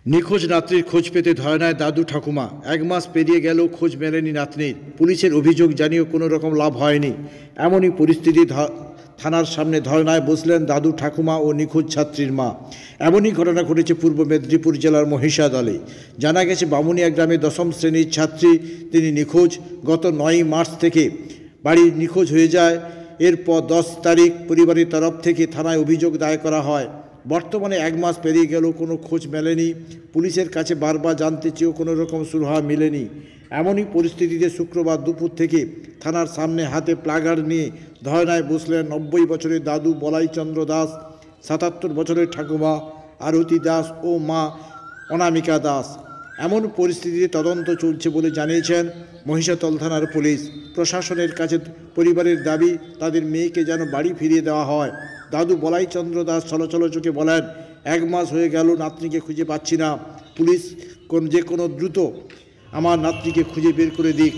নিখোঁজ নাতনির খোঁজ পেতে ধরে নেয় দাদু ঠাকুমা। 1 মাস পেরিয়ে গেল, খোঁজ মেলেনি নাতনির। পুলিশের অভিযোগ জানিয়েও কোনো রকম লাভ হয়নি। এমনই পরিস্থিতি থানার সামনে ধর্নায় বসলেন দাদু ঠাকুমা ও নিখোঁজ ছাত্রীর মা। এমনই ঘটনা ঘটেছে পূর্ব মেদিনীপুর জেলার মহিষাদলে। জানা গেছে, বামুনিয়া গ্রামে 10ম শ্রেণীর ছাত্রী, তিনি নিখোঁজ। গত 9 মার্চ থেকে বাড়ি নিখোঁজ হয়ে যায়। এরপর 10 তারিখ পরিবারের তরফ থেকে থানায় অভিযোগ দায়ের করা হয়। বর্তমানে 1 মাস পেরিয়ে গেল, কোনো খোঁজ মেলেনি। পুলিশের কাছে বারবার জানতে চেয়েও কোনো রকম সুরাহা মেলেনি। এমনই পরিস্থিতিতে শুক্রবার দুপুর থেকে থানার সামনে হাতে প্লাকার্ড নিয়ে ধর্নায় বসলেন 90 বছরের দাদু বলাইচন্দ্র দাস, 77 বছরের ঠাকুমা আরতি দাস ও মা অনামিকা দাস। এমন পরিস্থিতিতে তদন্ত চলছে বলে জানিয়েছেন মহিষাদল থানার পুলিশ। প্রশাসনের কাছে পরিবারের দাবি, তাদের মেয়েকে যেন বাড়ি ফিরিয়ে দেওয়া হয়। দাদু বলাইচন্দ্র দাস ছলছল চোখে বলেন, 1 মাস হয়ে গেল, নাতনিকে খুঁজে পাচ্ছি না। পুলিশ যে কোনো দ্রুত আমার নাতনিকে খুঁজে বের করে দিক।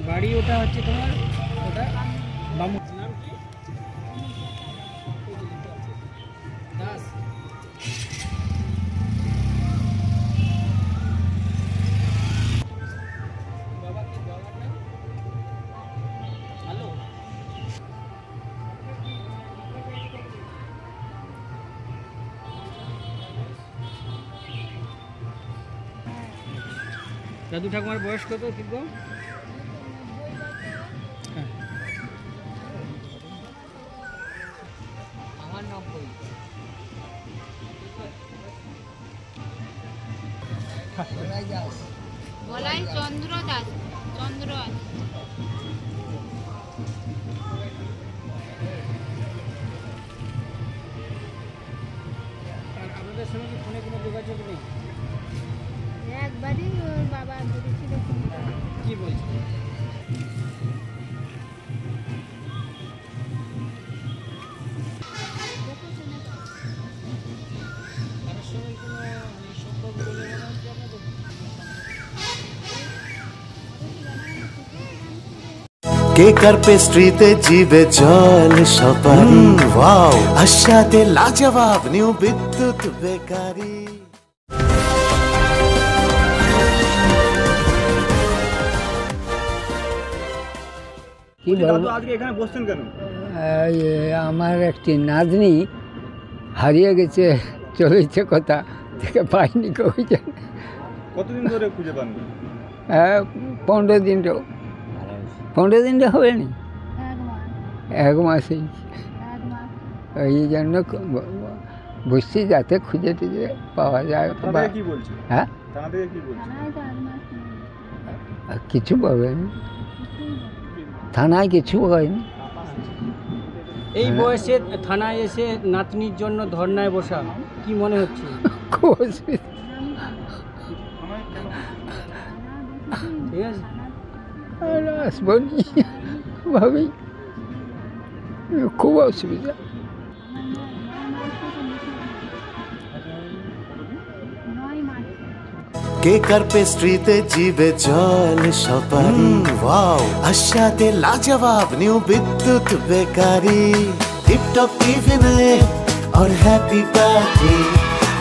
বাড়ি ওটা হচ্ছে তোমার, ওটা বামু নাম কি দাস। বাবা কি বাবার নাম? হ্যালো, দাদু ঠাকুমার বয়স কত? ঠিক গো, আমার নাম বই বলাই চন্দ্র দাস, চন্দ্র আছে। আপনাদের সঙ্গে কি ফোনে কোনো যোগাযোগ নেই? একবারই ওর বাবা ধরেছিল। কি বলছে? তার সঙ্গে কোনো সম্পর্ক বলে মনে হচ্ছে আপনাদের? কেকার পেস্ট্রিতে জিবে জল সপারি, ওয়াও আশাতে লাজবাব নিউ বিদ্যুৎ বেকারি। কি দাদু আজকে এখানে বসছেন কেন? আমার একটি নাতনি হারিয়ে গেছে, চলেছে কথা থেকে পাইনি কেউ। কতদিন ধরে খুঁজে পাননি? 15 দিনটা হবে নি, 1 মাসেই। এই জন্য বসছি যাতে খুঁজে টুজে পাওয়া যায়। কি বলছে? হ্যাঁ, কিছু বলেনি, থানায় কিছু হয়নি। এই বয়সে থানায় এসে নাতনির জন্য ধর্নায় বসা, কি মনে হচ্ছে? খুব অসুবিধা। ঠিক আছে, আর আসবো নি ভাবি, খুব অসুবিধা। কেকার পেস্ট্রিতে জিবে জল সপারি, ওয়াও আশাতে লাজবাব নিউ বিদ্যুৎ বেকারি। টিপটপ টিফিনে और हैप्पी पार्टी,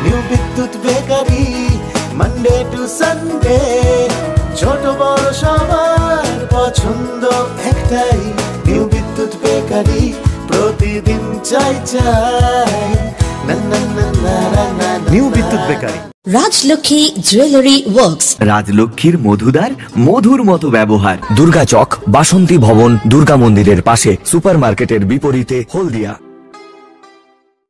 নিউ বিদ্যুৎ বেকারি। মানডে টু সানডে ছোট বড় সবার পছন্দ একটাই, নিউ বিদ্যুৎ বেকারি। প্রতিদিন চাই চাই না না না না না। নিউ বিদ্যুৎ বেকারি। রাজলক্ষ্মী জুয়েলারি ওয়ার্কস, রাজলক্ষ্মীর মধুদার মধুর মতো ব্যবহার। দুর্গা চক, বাসন্তী ভবন, দুর্গা মন্দিরের পাশে, সুপারমার্কেটের বিপরীতে, হলদিয়া।